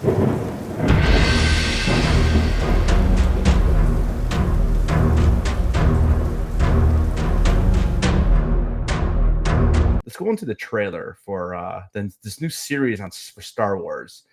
Let's go into the trailer for this new series for Star Wars.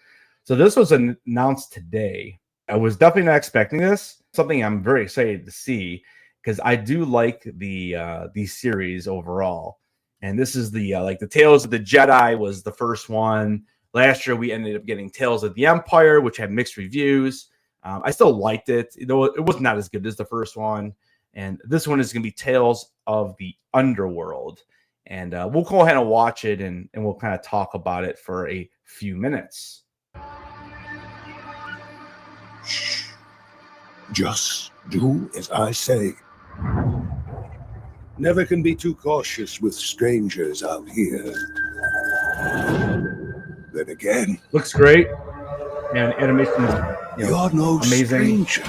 So this was announced today. I was definitely not expecting this. Something I'm very excited to see because I do like the series overall. And this is the like the Tales of the Jedi was the first one. Last year we ended up getting Tales of the Empire, which had mixed reviews. I still liked it, though it was not as good as the first one. And this one is going to be Tales of the Underworld. And we'll go ahead and watch it, and we'll kind of talk about it for a few minutes. Shh. Just do as I say. Never can be too cautious with strangers out here. Then again, looks great, and animation is you're no amazing. Stranger.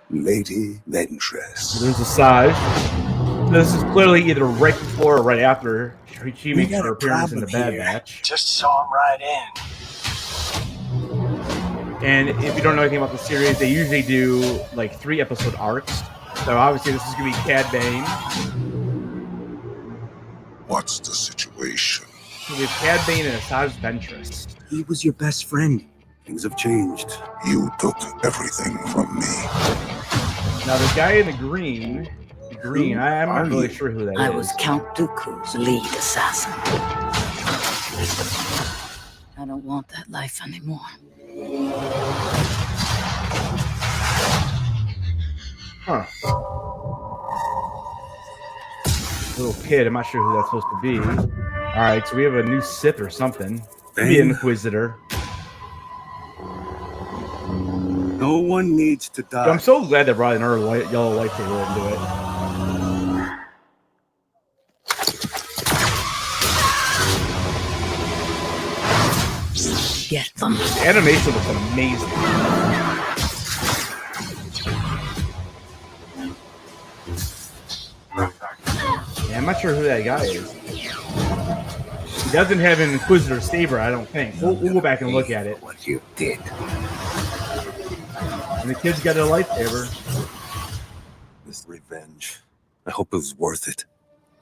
Lady Ventress. There's a Asajj. This is clearly either right before or right after she makes her appearance in the Bad Batch. Just saw him right in. And if you don't know anything about the series, they usually do like 3-episode arcs. So obviously this is going to be Cad Bane. What's the situation? So we have Cad Bane and Asajj Ventress. He was your best friend. Things have changed. You took everything from me. Now the guy in the green, I'm not really sure who that is. I was Count Dooku's lead assassin. I don't want that life anymore. Huh. Little kid, I'm not sure who that's supposed to be. Alright, so we have a new Sith or something. Maybe an Inquisitor. No one needs to die. So I'm so glad they brought another yellow lightsaber into it. Get them. The animation looks amazing. Yeah, I'm not sure who that guy is. He doesn't have an Inquisitor saber, I don't think. We'll go back and look at it. What you did. And the kid's got a lightsaber. This revenge. I hope it was worth it.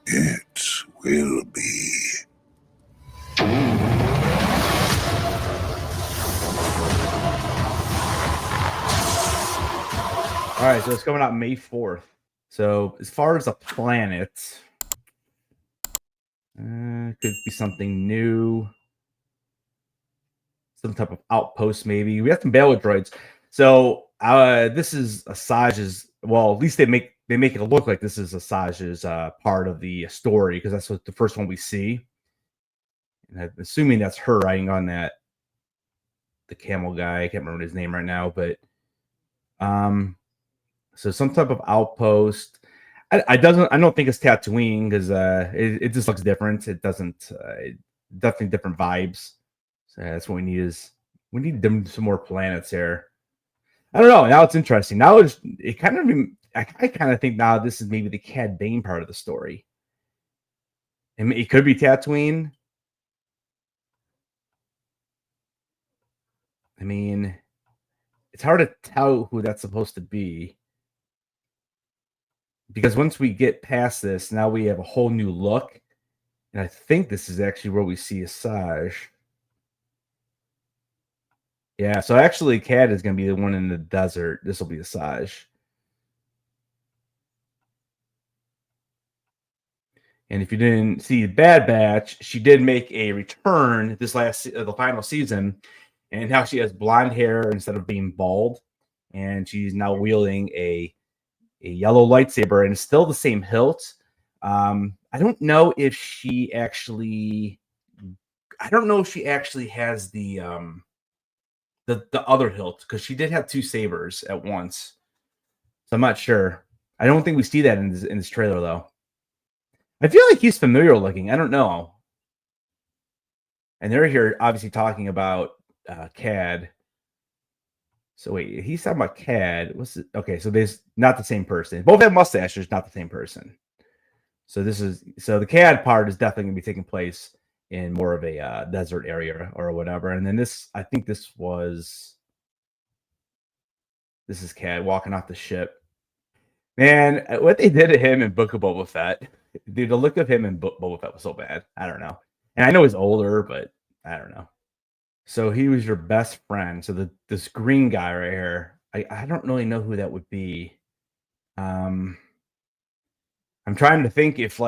It will be. All right, so it's coming out May 4th. So as far as a planet, could be something new. Some type of outpost, maybe. We have some battle droids. So this is Asajj's. Well, at least they make it look like this is Asajj's part of the story, because that's what the first one we see. And I'm assuming that's her riding on the camel guy. I can't remember his name right now, but so some type of outpost. I don't think it's Tatooine, because it just looks different. It doesn't. Definitely different vibes. So that's what we need some more planets here. I don't know. Now it's interesting. Now I kind of think now this is maybe the Cad Bane part of the story. And it could be Tatooine. I mean, it's hard to tell who that's supposed to be. Because once we get past this, now we have a whole new look. And I think this is actually where we see Asajj. Yeah, so actually Cad is going to be the one in the desert. This will be Asajj. And if you didn't see Bad Batch, she did make a return this the final season. And now she has blonde hair instead of being bald. And she's now wielding a yellow lightsaber, and it's still the same hilt. I don't know if she actually has the other hilt, because she did have two sabers at once. So I'm not sure. I don't think we see that in this trailer, though. I feel like he's familiar looking. I don't know. And they're here obviously talking about Cad. So wait, he's talking about Cad. What's it? Okay, so there's not the same person. Both have mustaches, not the same person. So the Cad part is definitely gonna be taking place in more of a desert area or whatever. And then this, I think this is Cad walking off the ship. Man, what they did to him in Book of Boba Fett, dude, the look of him in Boba Fett was so bad. I don't know. And I know he's older, but I don't know. So he was your best friend. So this green guy right here, I don't really know who that would be. I'm trying to think if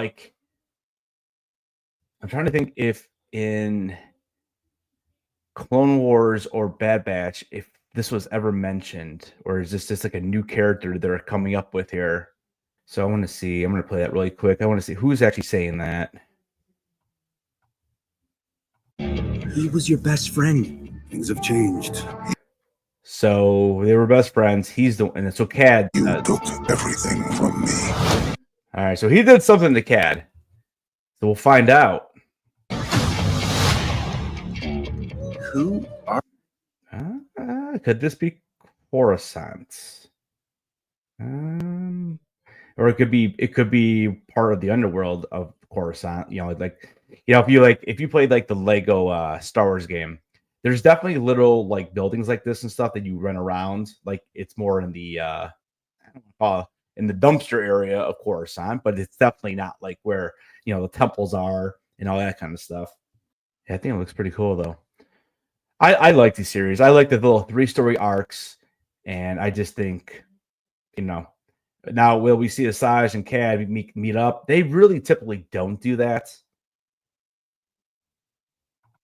in Clone Wars or Bad Batch, if this was ever mentioned, or is this just like a new character they're coming up with here? So I want to see. I'm going to play that really quick. I want to see who's actually saying that. He was your best friend. Things have changed. So they were best friends. He's the and so Cad. You took everything from me. All right, so he did something to Cad. So we'll find out. Who are Could this be Coruscant? Or it could be part of the underworld of Coruscant. You know, if you played like the Lego Star Wars game, there's definitely little like buildings like this and stuff that you run around. Like it's more in the in the dumpster area of Coruscant, but it's definitely not like where the temples are and all that kind of stuff. Yeah, I think it looks pretty cool though. I like these series. I like the little 3-story arcs, and I just think, now will we see Asajj and Cad meet up? They really typically don't do that.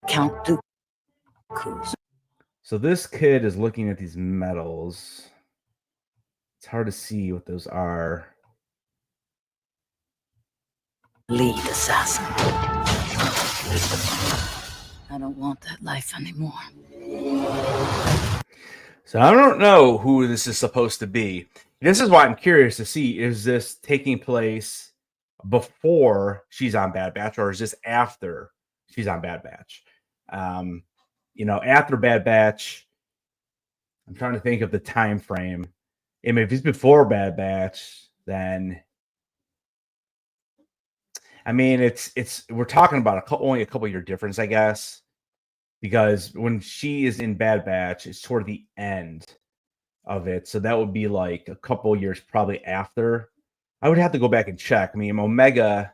Count Dooku's. So this kid is looking at these medals. It's hard to see what those are. Lead assassin. I don't want that life anymore. So I don't know who this is supposed to be. This is why I'm curious to see, is this taking place before she's on Bad Batch, or is this after she's on Bad Batch? After Bad Batch, I'm trying to think of the time frame. I mean, if it's before Bad Batch, then I mean we're talking about only a couple year difference, I guess, because when she is in Bad Batch, it's toward the end of it, so that would be like a couple years probably after. I would have to go back and check. I mean, Omega,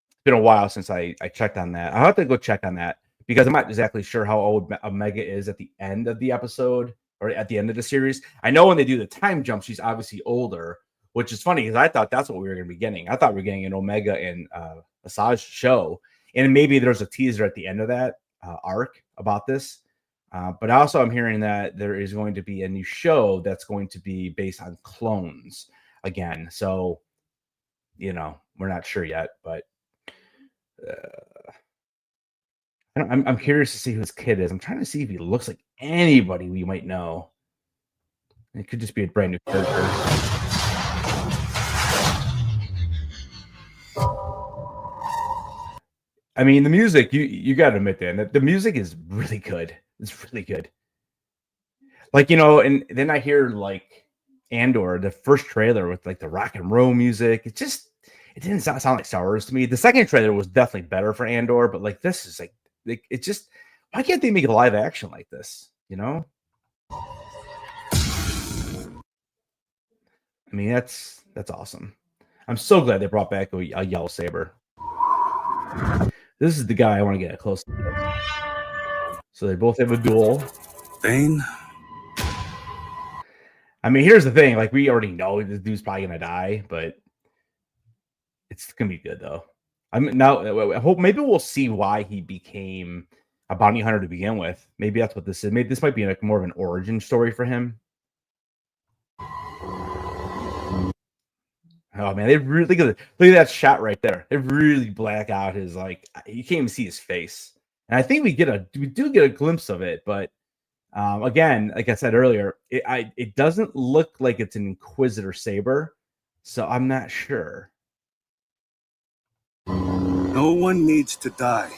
it's been a while since I checked on that. I'll have to go check on that because I'm not exactly sure how old Omega is at the end of the episode or at the end of the series. I know when they do the time jump, she's obviously older, which is funny because I thought that's what we were going to be getting. I thought we were getting an Omega and Asajj show, and maybe there's a teaser at the end of that arc about this. But also I'm hearing that there is going to be a new show that's going to be based on clones again. So, we're not sure yet, but I'm curious to see who this kid is. I'm trying to see if he looks like anybody we might know. It could just be a brand new character. I mean, the music, you got to admit that the music is really good. It's really good. Like, and then I hear like Andor, the first trailer with like the rock and roll music. It didn't sound like Star Wars to me. The second trailer was definitely better for Andor, but like this is like it just, why can't they make a live action like this? I mean, that's awesome. I'm so glad they brought back a yellow saber. This is the guy I want to get a close to. So they both have a duel. Bane? I mean, here's the thing. Like, we already know this dude's probably going to die, but it's going to be good, though. I hope maybe we'll see why he became a bounty hunter to begin with. Maybe that's what this is. Maybe this might be like more of an origin story for him. Oh man, they really look at that shot right there. They really black out his, like, you can't even see his face. And I think we do get a glimpse of it, but again, like I said earlier, it doesn't look like it's an Inquisitor saber, so I'm not sure. No one needs to die.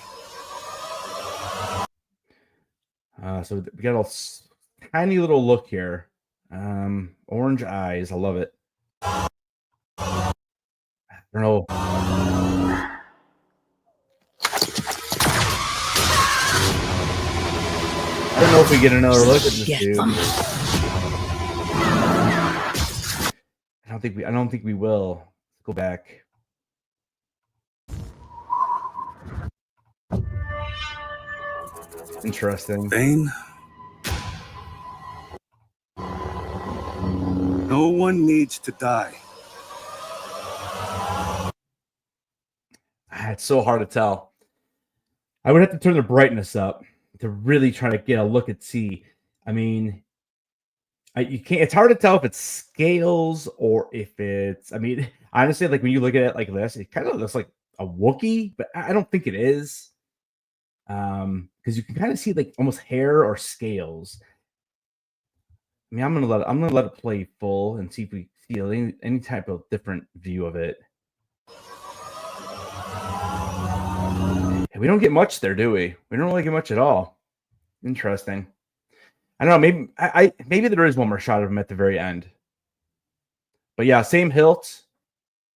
So we got a tiny little look here. Orange eyes, I love it. I don't know. don't know if we get another look at this Get dude. them. I don't think we will. Let's go back. Interesting. Bane? No one needs to die. It's so hard to tell. I would have to turn the brightness up to really try to get a look at see. I mean, you can't. It's hard to tell if it's scales or if it's. I mean, honestly, like when you look at it like this, it kind of looks like a Wookiee, but I don't think it is. Because you can kind of see like almost hair or scales. I mean, I'm gonna let it play full and see if we see any type of different view of it. We don't get much there, do we? We don't really get much at all. Interesting. I don't know. Maybe maybe there is one more shot of him at the very end. But yeah, same hilt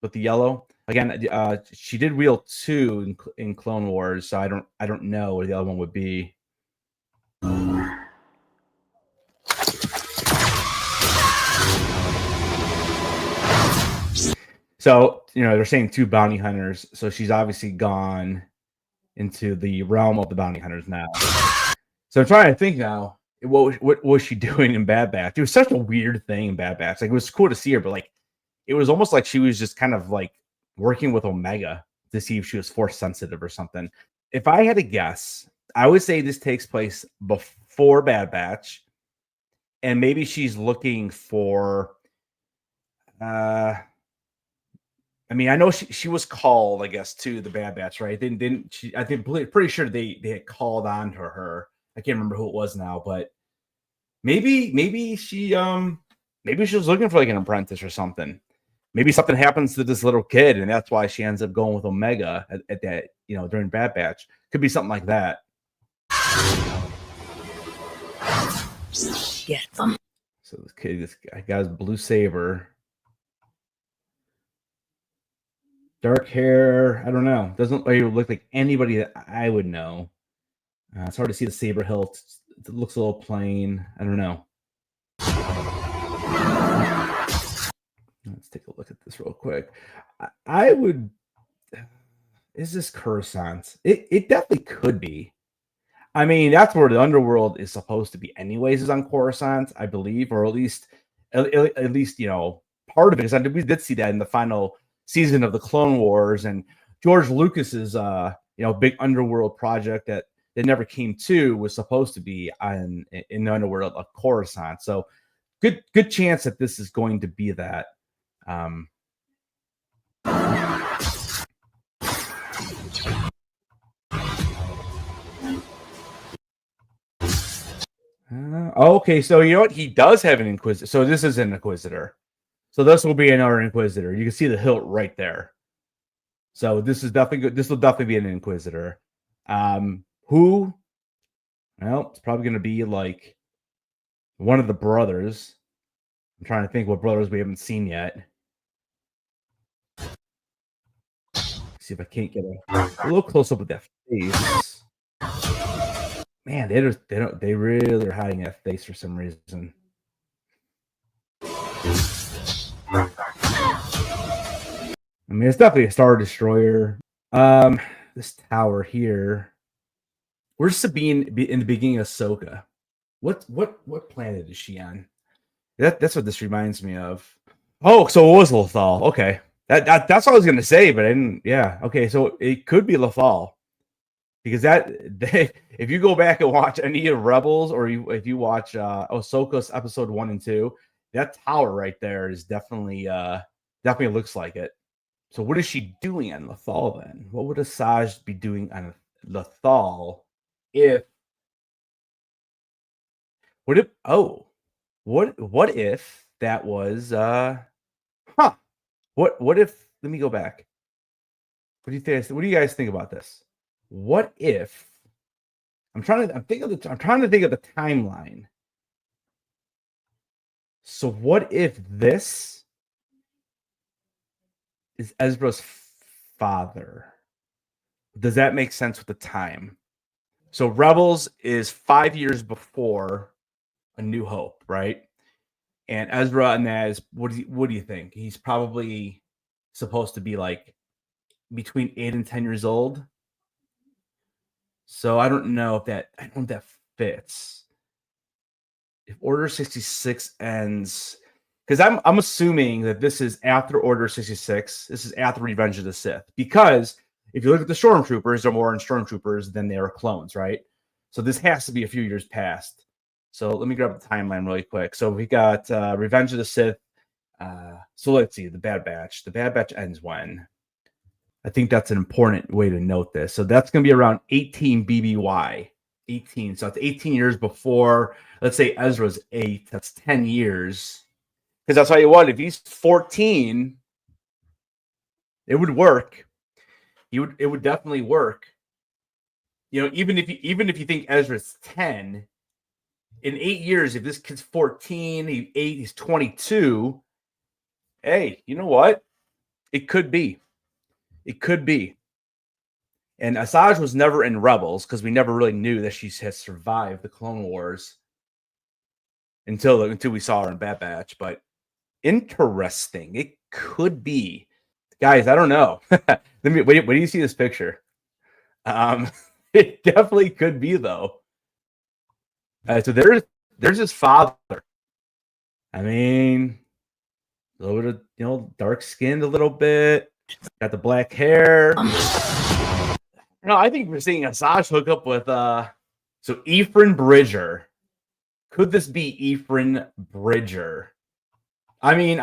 with the yellow. Again, she did wield 2 in Clone Wars, so I don't know where the other one would be. So, they're saying 2 bounty hunters, so she's obviously gone into the realm of the bounty hunters now. So I'm trying to think now, what was she doing in Bad Batch? It was such a weird thing in Bad Batch. Like, it was cool to see her, but like it was almost like she was just kind of like working with Omega to see if she was force sensitive or something. If I had to guess, I would say this takes place before Bad Batch, and maybe she's looking for I mean, I know she was called, I guess, to the Bad Batch, right? Didn't she? I think pretty sure they had called on to her. I can't remember who it was now, but maybe she was looking for like an apprentice or something. Maybe something happens to this little kid, and that's why she ends up going with Omega at that, during Bad Batch. Could be something like that. Get them. So this guy got his blue saber. Dark hair, I don't know. Doesn't look like anybody that I would know. It's hard to see the saber hilt. It looks a little plain. I don't know. Let's take a look at this real quick. I would. Is this Coruscant? It definitely could be. I mean, that's where the Underworld is supposed to be, anyways. Is on Coruscant, I believe, or at least part of it. Because we did see that in the final season of the Clone Wars, and George Lucas's big Underworld project that never came to was supposed to be in the Underworld of Coruscant. So good chance that this is going to be that. Okay, so you know what? He does have an Inquisitor. So this is an Inquisitor. So this will be another Inquisitor. You can see the hilt right there. So this is definitely good. This will definitely be an Inquisitor. Who? Well, it's probably going to be like one of the brothers. I'm trying to think what brothers we haven't seen yet. See if I can't get a little close up with that face. Man, they really are hiding that face for some reason. I mean, it's definitely a Star Destroyer. This tower here. Where's Sabine in the beginning of Ahsoka? What planet is she on? That's what this reminds me of. Oh, so it was Lothal. Okay. That's what I was gonna say, but I didn't. Yeah. Okay. So it could be Lothal, because if you go back and watch any of Rebels, or if you watch Ahsoka's episode 1 and 2, that tower right there is definitely looks like it. So what is she doing on Lothal then? What would Asajj be doing on Lothal what if that was what if, let me go back. What do you guys think about this? What if I'm trying to think of the timeline. So what if this is Ezra's father? Does that make sense with the time? So Rebels is 5 years before A New Hope, right? And Ezra and that is what do you think? He's probably supposed to be like between 8 and 10 years old. So I don't know if that fits. If Order 66 ends, because I'm assuming that this is after Order 66. This is after Revenge of the Sith. Because if you look at the Stormtroopers, they're more in Stormtroopers than they are clones, right? So this has to be a few years past. So let me grab the timeline really quick. So we got Revenge of the Sith. So let's see, the Bad Batch. The Bad Batch ends when? I think that's an important way to note this. So that's going to be around 18 BBY. 18. So it's 18 years before, let's say Ezra's 8. That's 10 years. Because I'll tell you what, if he's 14, it would work. It would definitely work. You know, even if you think Ezra's 10, in 8 years, if this kid's 14, he's 22. Hey, you know what? It could be. It could be. And Asajj was never in Rebels because we never really knew that she had survived the Clone Wars until we saw her in Bad Batch. But interesting. It could be. Guys, I don't know. Let me wait. When do you see this picture? It definitely could be though. So there's his father. I mean, a little bit of dark skinned a little bit. Got the black hair. No, I think we're seeing Asajj hook up with so Ephraim Bridger. Could this be Ephraim Bridger? I mean,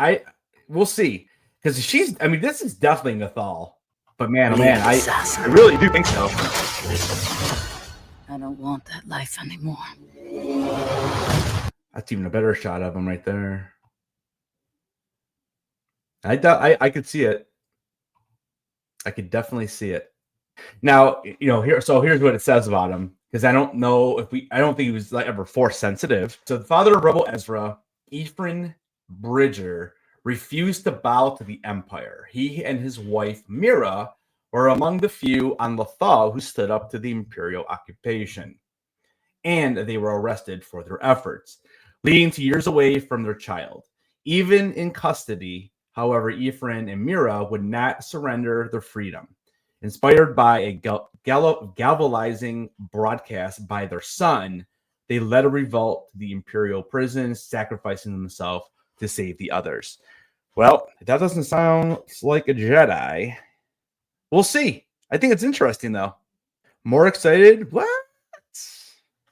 we'll see. Because this is definitely Nathal. But man, I really do think so. I don't want that life anymore. That's even a better shot of him right there. I could see it. I could definitely see it. Now, here's what it says about him, because I don't think he was ever force sensitive. So the father of Rebel Ezra, Ephraim Bridger, refused to bow to the Empire. He and his wife Mira were among the few on Lothal who stood up to the Imperial occupation, and they were arrested for their efforts, leading to years away from their child. Even in custody, however, Ephraim and Mira would not surrender their freedom. Inspired by a galvanizing broadcast by their son, they led a revolt to the Imperial prison, sacrificing themselves to save the others. Well, that doesn't sound like a Jedi. We'll see. I think it's interesting, though. More excited? What?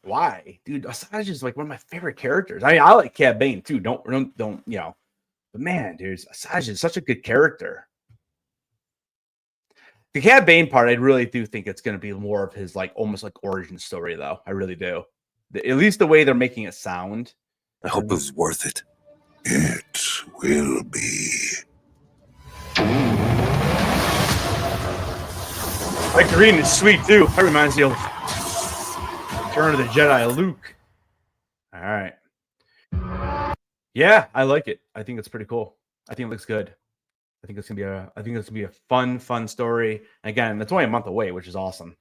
Why? Dude, Asajj is like one of my favorite characters. I mean, I like Cad Bane, too. Don't, but man, dude, Asajj is such a good character. The Cad Bane part, I really do think it's going to be more of his almost like origin story, though. I really do. At least the way they're making it sound. I hope it was worth it. It will be. Like green is sweet too. That reminds me of Return of the Jedi Luke. All right. Yeah, I like it. I think it's pretty cool. I think it looks good. I think it's gonna be a fun story. Again, it's only a month away, which is awesome.